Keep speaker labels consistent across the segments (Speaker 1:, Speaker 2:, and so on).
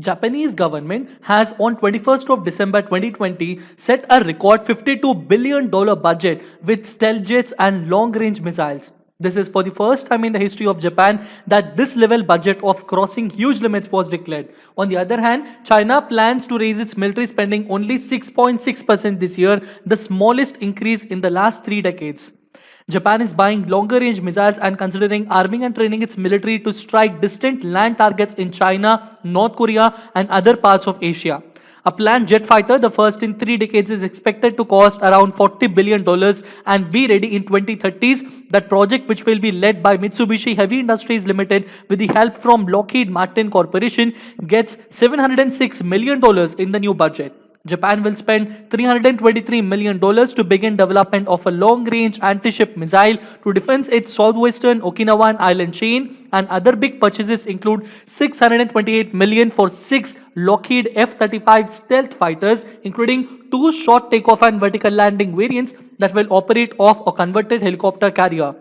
Speaker 1: Japanese government has on 21st of December 2020 set a record $52 billion budget with stealth jets and long-range missiles. This is for the first time in the history of Japan that this level budget of crossing huge limits was declared. On the other hand, China plans to raise its military spending only 6.6% this year, the smallest increase in the last 3 decades. Japan is buying longer range missiles and considering arming and training its military to strike distant land targets in China, North Korea, and other parts of Asia. A planned jet fighter, the first in 3 decades, is expected to cost around $40 billion and be ready in 2030s. That project, which will be led by Mitsubishi Heavy Industries Limited with the help from Lockheed Martin Corporation, gets $706 million in the new budget. Japan will spend $323 million to begin development of a long-range anti-ship missile to defend its southwestern Okinawan island chain, and other big purchases include $628 million for 6 Lockheed F-35 stealth fighters, including 2 short takeoff and vertical landing variants that will operate off a converted helicopter carrier.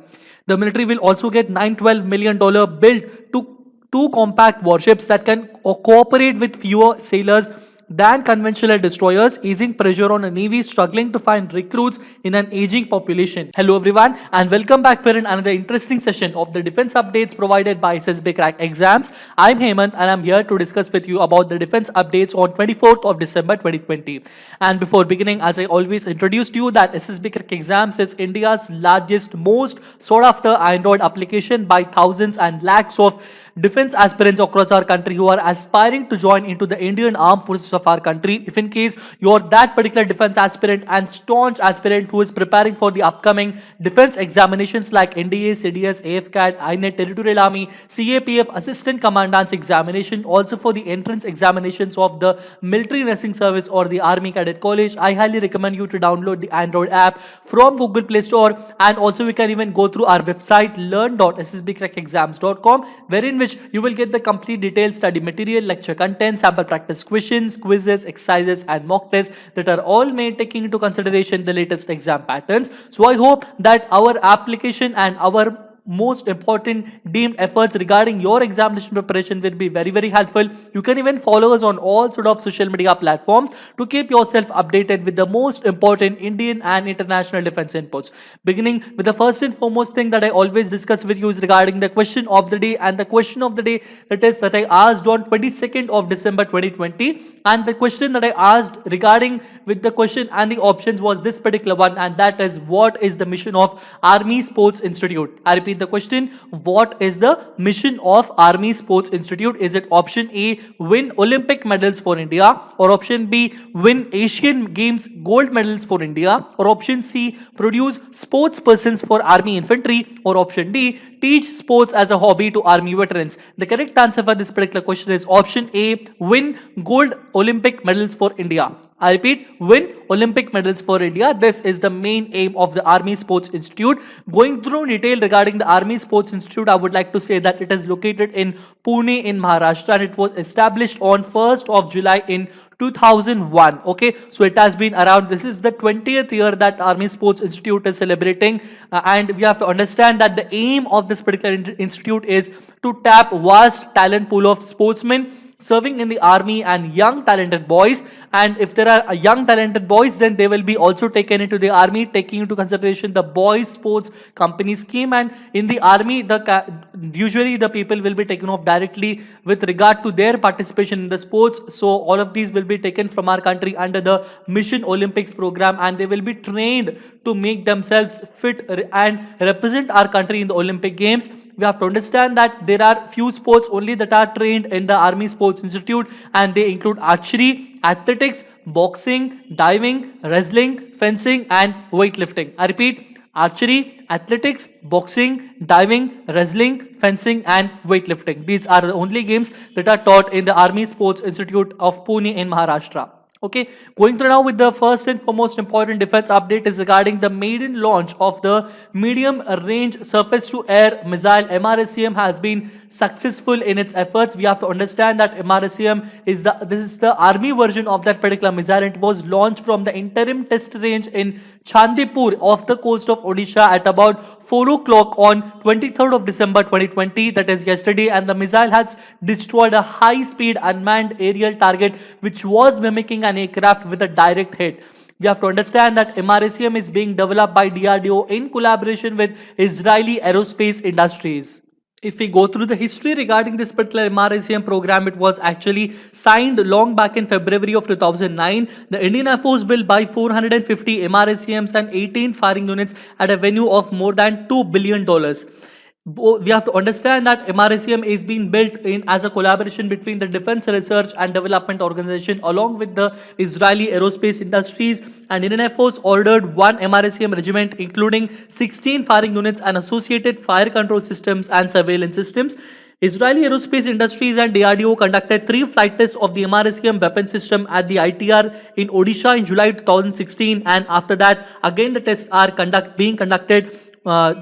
Speaker 1: The military will also get $912 million built to 2 compact warships that can cooperate with fewer sailors than conventional destroyers, easing pressure on a navy struggling to find recruits in an aging population. Hello everyone and welcome back for another interesting session of the defense updates provided by SSB Crack Exams. I'm Hemant and I'm here to discuss with you about the defense updates on 24th of December 2020. And before beginning, as I always introduced you, that SSB Crack Exams is India's largest, most sought after Android application by thousands and lakhs of defense aspirants across our country who are aspiring to join into the Indian Armed Forces of our country. If in case you're that particular defense aspirant and staunch aspirant who is preparing for the upcoming defense examinations like NDA, CDS, AFCAT, INET, Territorial Army, CAPF, Assistant Commandant's examination, also for the entrance examinations of the Military Nursing Service or the Army Cadet College, I highly recommend you to download the Android app from Google Play Store, and also you can even go through our website learn.ssbcrackexams.com, wherein which you will get the complete detailed study material, lecture content, sample practice questions, quizzes, exercises and mock tests that are all made taking into consideration the latest exam patterns. So I hope that our application and our most important deemed efforts regarding your examination preparation will be very helpful. You can even follow us on all sort of social media platforms to keep yourself updated with the most important Indian and international defense inputs. Beginning with the first and foremost thing that I always discuss with you is regarding the question of the day, and the question of the day that I asked on 22nd of December 2020, and the question that I asked regarding with the question and the options was this particular one, and that is, what is the mission of Army Sports Institute? I repeat the question, what is the mission of Army Sports Institute? Is it option A, win Olympic medals for India, or option B, win Asian Games gold medals for India, or option C, produce sports persons for Army infantry, or option D, teach sports as a hobby to Army veterans? The correct answer for this particular question is option A, win gold Olympic medals for India. I repeat, win Olympic medals for India. This is the main aim of the Army Sports Institute. Going through detail regarding the Army Sports Institute, I would like to say that it is located in Pune in Maharashtra, and it was established on 1st of July in 2001. Okay, so it has been around, this is the 20th year that Army Sports Institute is celebrating, and we have to understand that the aim of this particular institute is to tap vast talent pool of sportsmen serving in the army and young talented boys. And if there are young talented boys, then they will be also taken into the army, taking into consideration the boys sports company scheme. And in the army, usually the people will be taken off directly with regard to their participation in the sports. So all of these will be taken from our country under the Mission Olympics program, and they will be trained to make themselves fit and represent our country in the Olympic Games. We have to understand that there are few sports only that are trained in the Army Sports Institute, and they include archery, athletics, boxing, diving, wrestling, fencing and weightlifting. I repeat, archery, athletics, boxing, diving, wrestling, fencing and weightlifting. These are the only games that are taught in the Army Sports Institute of Pune in Maharashtra. Okay, going through now with the first and foremost important defense update is regarding the maiden launch of the medium range surface to air missile. MRSCM has been successful in its efforts. We have to understand that MRSCM is the army version of that particular missile. It was launched from the interim test range in Chandipur off the coast of Odisha at about 4 o'clock on 23rd of December 2020, that is yesterday, and the missile has destroyed a high speed unmanned aerial target which was mimicking an aircraft with a direct hit. You have to understand that MRSCM is being developed by DRDO in collaboration with Israeli Aerospace Industries. If we go through the history regarding this particular MRSCM program, it was actually signed long back in February of 2009. The Indian Air Force will buy 450 MRSCMs and 18 firing units at a value of more than $2 billion. We have to understand that MRSCM is being built in as a collaboration between the Defense Research and Development Organization along with the Israeli Aerospace Industries, and Indian Air Force ordered one MRSCM regiment including 16 firing units and associated fire control systems and surveillance systems. Israeli Aerospace Industries and DRDO conducted 3 flight tests of the MRSCM weapon system at the ITR in Odisha in July 2016, and after that again the tests are being conducted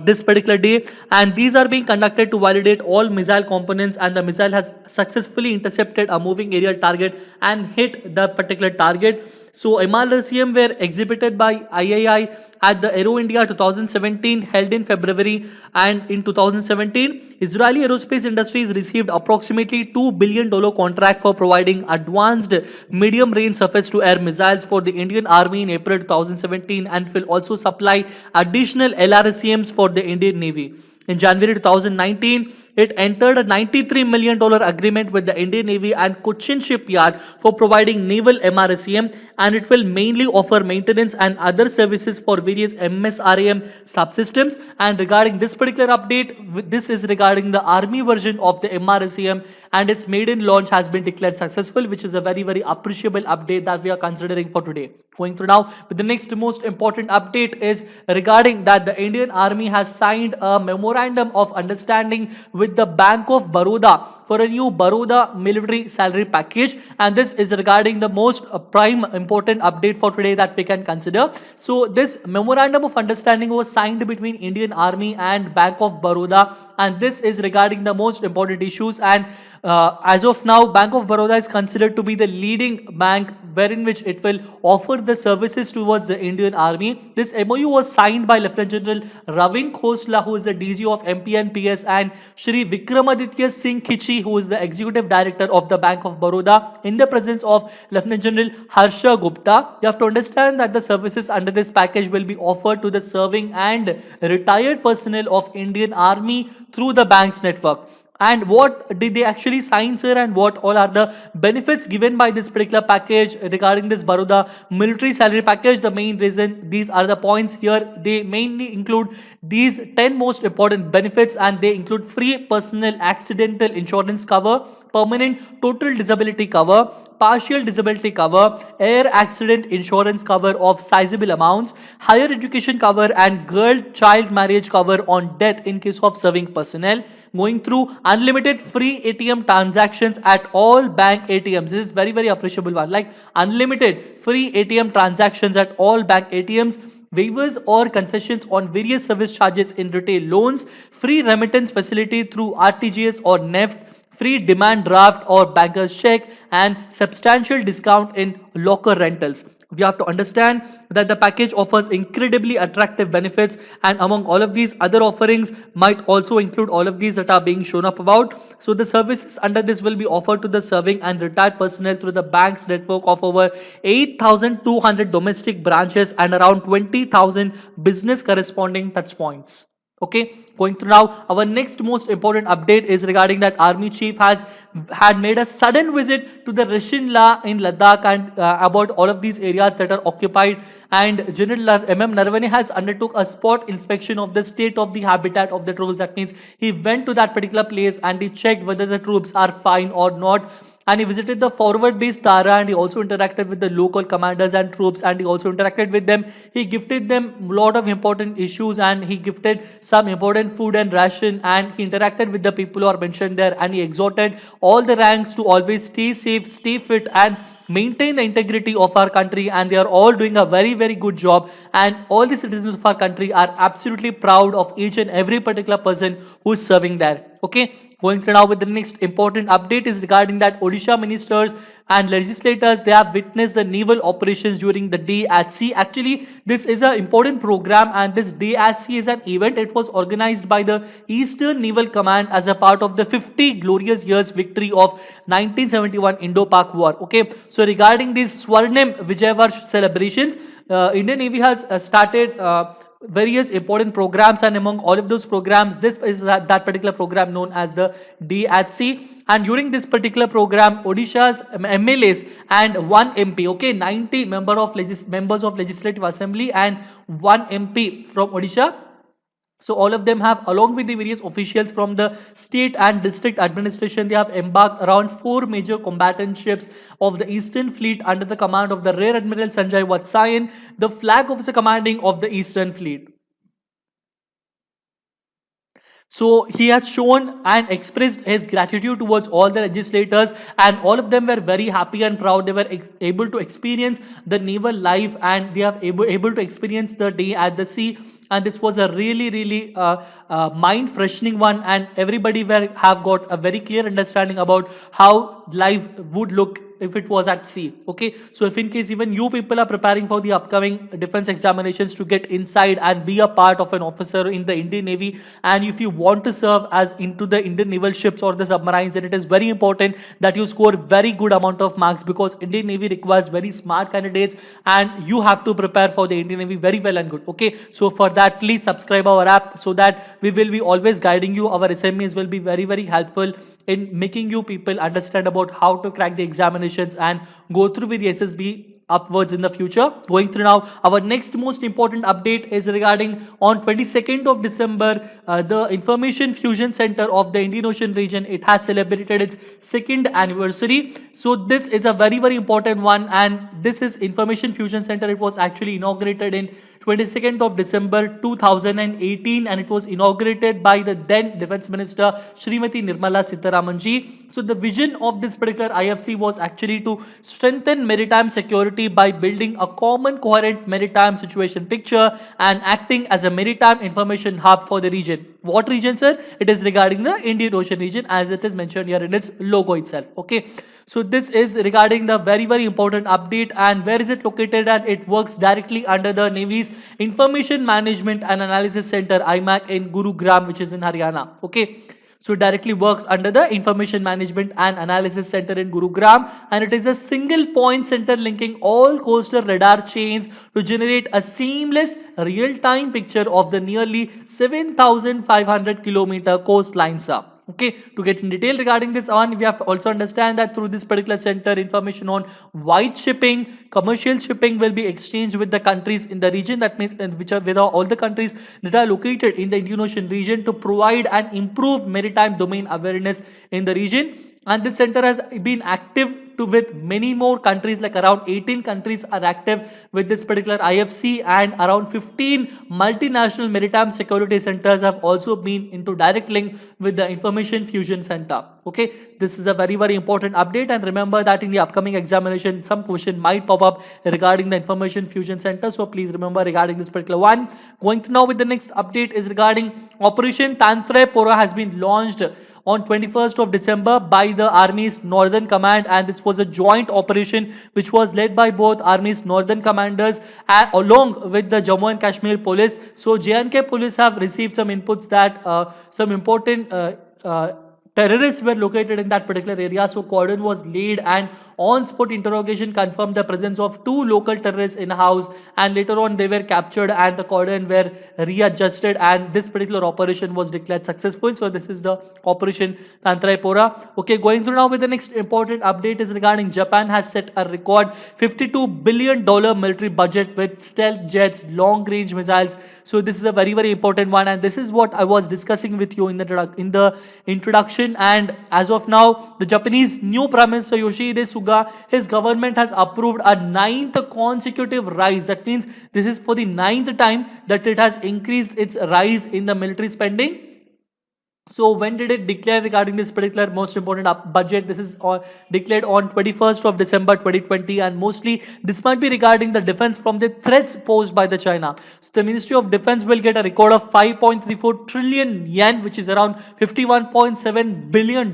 Speaker 1: this particular day, and these are being conducted to validate all missile components, and the missile has successfully intercepted a moving aerial target and hit the particular target. So MRSCM were exhibited by IAI at the Aero India 2017 held in February, and in 2017 Israeli Aerospace Industries received approximately $2 billion contract for providing advanced medium range surface to air missiles for the Indian Army in April 2017, and will also supply additional LRSCMs for the Indian Navy. In January 2019, it entered a $93 million agreement with the Indian Navy and Cochin Shipyard for providing naval MRSCM, and it will mainly offer maintenance and other services for various MSRAM subsystems. And regarding this particular update, this is regarding the army version of the MRSCM, and its maiden launch has been declared successful, which is a very appreciable update that we are considering for today. Going through now with the next most important update is regarding that the Indian Army has signed a memorandum of understanding with the Bank of Baroda for a new Baroda military salary package, and this is regarding the most prime important update for today that we can consider. So this memorandum of understanding was signed between Indian Army and Bank of Baroda, and this is regarding the most important issues, and as of now Bank of Baroda is considered to be the leading bank wherein which it will offer the services towards the Indian Army. This MOU was signed by Lieutenant General Ravin Khosla, who is the DG of MPNPS, and Shri Vikramaditya Singh Khichi, who is the Executive Director of the Bank of Baroda, in the presence of Lieutenant General Harsha Gupta. You have to understand that the services under this package will be offered to the serving and retired personnel of Indian Army through the bank's network. And what did they actually sign, sir, and what all are the benefits given by this particular package regarding this Baroda military salary package? The main reason, these are the points here. They mainly include these 10 most important benefits, and they include free personal accidental insurance cover, permanent total disability cover, partial disability cover, air accident insurance cover of sizable amounts, higher education cover, and girl child marriage cover on death in case of serving personnel. Going through unlimited free ATM transactions at all bank ATMs. This is very appreciable one. Like unlimited free ATM transactions at all bank ATMs. Waivers or concessions on various service charges in retail loans, free remittance facility through RTGS or NEFT, free demand draft or banker's check, and substantial discount in locker rentals. We have to understand that the package offers incredibly attractive benefits, and among all of these other offerings might also include all of these that are being shown up about. So the services under this will be offered to the serving and retired personnel through the bank's network of over 8,200 domestic branches and around 20,000 business corresponding touchpoints. Okay, going through now, our next most important update is regarding that Army Chief had made a sudden visit to the Rishin La in Ladakh, and about all of these areas that are occupied, and General MM Naravane has undertook a spot inspection of the state of the habitat of the troops. That means he went to that particular place and he checked whether the troops are fine or not. And he visited the forward base Tara, and he also interacted with the local commanders and troops, and he also interacted with them. He gifted them a lot of important issues, and he gifted some important food and ration, and he interacted with the people who are mentioned there, and he exhorted all the ranks to always stay safe, stay fit, and maintain the integrity of our country, and they are all doing a very, very good job. And all the citizens of our country are absolutely proud of each and every particular person who is serving there. Okay, going through now with the next important update is regarding that Odisha ministers and legislators, they have witnessed the naval operations during the day at sea. Actually, this is an important program, and this day at sea is an event. It was organized by the Eastern Naval Command as a part of the 50 glorious years victory of 1971 Indo-Pak War. Okay, so regarding these Swarnim Vijayvarsh celebrations, Indian Navy has started various important programs, and among all of those programs, this is that particular program known as the Day at Sea. And during this particular program, Odisha's MLAs and one MP, okay, 90 members of Legislative Assembly and one MP from Odisha. So all of them have, along with the various officials from the state and district administration, they have embarked around 4 major combatant ships of the Eastern Fleet under the command of the Rear Admiral Sanjay Vatsayan, the flag officer commanding of the Eastern Fleet. So he has shown and expressed his gratitude towards all the legislators, and all of them were very happy and proud. They were able to experience the naval life, and they are able to experience the day at the sea. And this was a really mind freshening one, and everybody have got a very clear understanding about how life would look if it was at sea. Okay, so if in case even you people are preparing for the upcoming defense examinations to get inside and be a part of an officer in the Indian Navy, and if you want to serve as into the Indian naval ships or the submarines, then it is very important that you score very good amount of marks, because Indian Navy requires very smart candidates, and you have to prepare for the Indian Navy very well and good. Okay, so for that, please subscribe our app so that we will be always guiding you. Our SMEs will be very helpful in making you people understand about how to crack the examinations and go through with the SSB upwards in the future. Going through now, our next most important update is regarding on 22nd of December, the Information Fusion Center of the Indian Ocean region, it has celebrated its 2nd anniversary. So this is a very important one, and this is Information Fusion Center. It was actually inaugurated in 22nd of December 2018, and it was inaugurated by the then Defense Minister Srimati Nirmala Sitharaman ji. So the vision of this particular IFC was actually to strengthen maritime security by building a common coherent maritime situation picture and acting as a maritime information hub for the region. What region, sir? It is regarding the Indian Ocean region, as it is mentioned here in its logo itself. Okay, so this is regarding the very important update. And where is it located? And it works directly under the Navy's Information Management and Analysis Center, IMAC, in Gurugram, which is in Haryana. Okay, so directly works under the Information Management and Analysis Center in Gurugram, and it is a single point center linking all coastal radar chains to generate a seamless real-time picture of the nearly 7,500 kilometer coastline, sir. Okay, to get in detail regarding this on, we have to also understand that through this particular center, information on white shipping, commercial shipping will be exchanged with the countries in the region. That means which are with all the countries that are located in the Indian Ocean region, to provide and improve maritime domain awareness in the region. And this center has been active with many more countries, like around 18 countries are active with this particular IFC, and around 15 multinational maritime security centers have also been into direct link with the Information Fusion Center. Okay, this is a very important update, and remember that in the upcoming examination some question might pop up regarding the Information Fusion Center, so please remember regarding this particular one. Going to now with the next update is regarding Operation Tantre Pora has been launched on 21st of December by the Army's Northern Command, and this was a joint operation which was led by both Army's Northern Commanders along with the Jammu and Kashmir Police. So J&K Police have received some inputs that some important terrorists were located in that particular area. So cordon was laid, and on-spot interrogation confirmed the presence of 2 local terrorists in a house, and later on they were captured and the cordon were readjusted, and this particular operation was declared successful. So this is the Operation Tantre Pora. Okay, going through now with the next important update is regarding Japan has set a record $52 billion military budget with stealth jets, long-range missiles. So this is a very important one, and this is what I was discussing with you in the introduction. And as of now, the Japanese new Prime Minister Yoshihide Suga, his government has approved a 9th consecutive rise. That means this is for the 9th time that it has increased its rise in the military spending. So when did it declare regarding this particular most important budget? This is declared on 21st of December 2020, and mostly this might be regarding the defense from the threats posed by the China. So the Ministry of Defense will get a record of 5.34 trillion yen, which is around $51.7 billion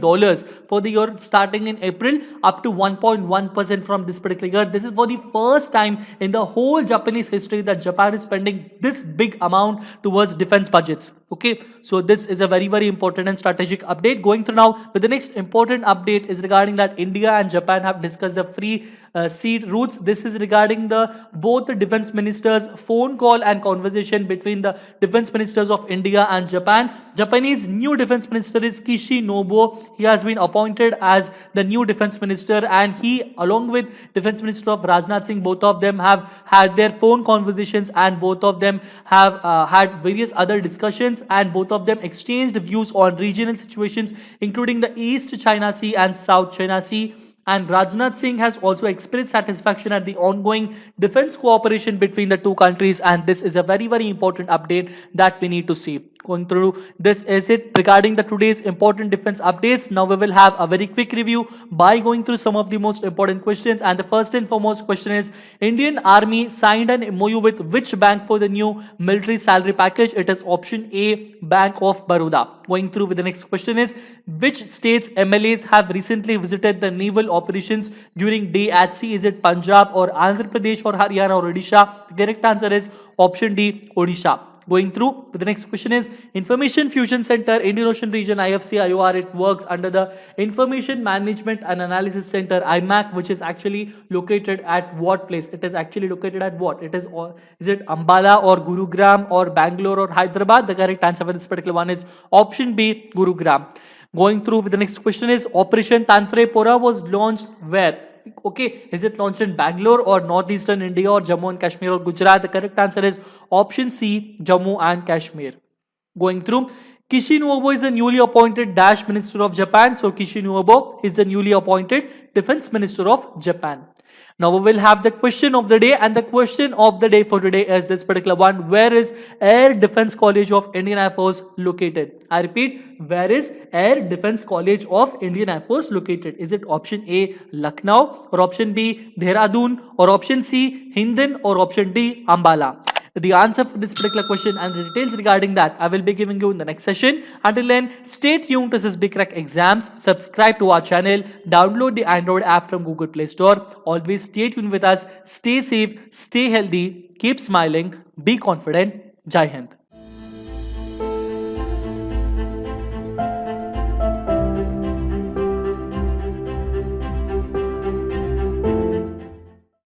Speaker 1: for the year starting in April up to 1.1% from this particular year. This is for the first time in the whole Japanese history that Japan is spending this big amount towards defense budgets. Okay, so this is a very important and strategic update. Going through now, but the next important update is regarding that India and Japan have discussed the free sea routes. This is regarding both the defense ministers phone call and conversation between the defense ministers of India and Japan. Japanese new defense minister is Kishi Nobuo. He has been appointed as the new defense minister, and he, along with defense minister of Rajnath Singh, both of them have had their phone conversations, and both of them have had various other discussions, and both of them exchanged views on regional situations including the East China Sea and South China Sea. And Rajnath Singh has also expressed satisfaction at the ongoing defense cooperation between the two countries, and this is a very important update that we need to see. Going through, this is it regarding the today's important defense updates. Now we will have a very quick review by going through some of the most important questions, and the first and foremost question is, Indian Army signed an MOU with which bank for the new military salary package? It is option A, Bank of Baroda. Going through with the next question is, which states MLAs have recently visited the naval operations during day at sea? Is it Punjab or Andhra Pradesh or Haryana or Odisha? The correct answer is option D, Odisha. Going through, but the next question is, Information Fusion Center, Indian Ocean Region, IFC, IOR, it works under the Information Management and Analysis Center, IMAC, which is actually located at what place? It is actually located at what? Is it Ambala or Gurugram or Bangalore or Hyderabad? The correct answer for this particular one is option B, Gurugram. Going through with the next question is, Operation Tantrepora was launched where? Okay, is it launched in Bangalore or northeastern India or Jammu and Kashmir or Gujarat? The correct answer is option C, Jammu and Kashmir. Going through, Kishi Nobuo is the newly appointed Dash Minister of Japan. So Kishi Nobuo is the newly appointed Defense Minister of Japan. Now we will have the question of the day, and the question of the day for today is this particular one: where is Air Defense College of Indian Air Force located? I repeat, where is Air Defense College of Indian Air Force located? Is it option A, Lucknow, or option B, Dehradun, or option C, Hindon, or option D, Ambala? The answer for this particular question and the details regarding that I will be giving you in the next session. Until then, stay tuned to SSB Crack Exams. Subscribe to our channel. Download the Android app from Google Play Store. Always stay tuned with us. Stay safe, stay healthy, keep smiling, be confident. Jai Hind.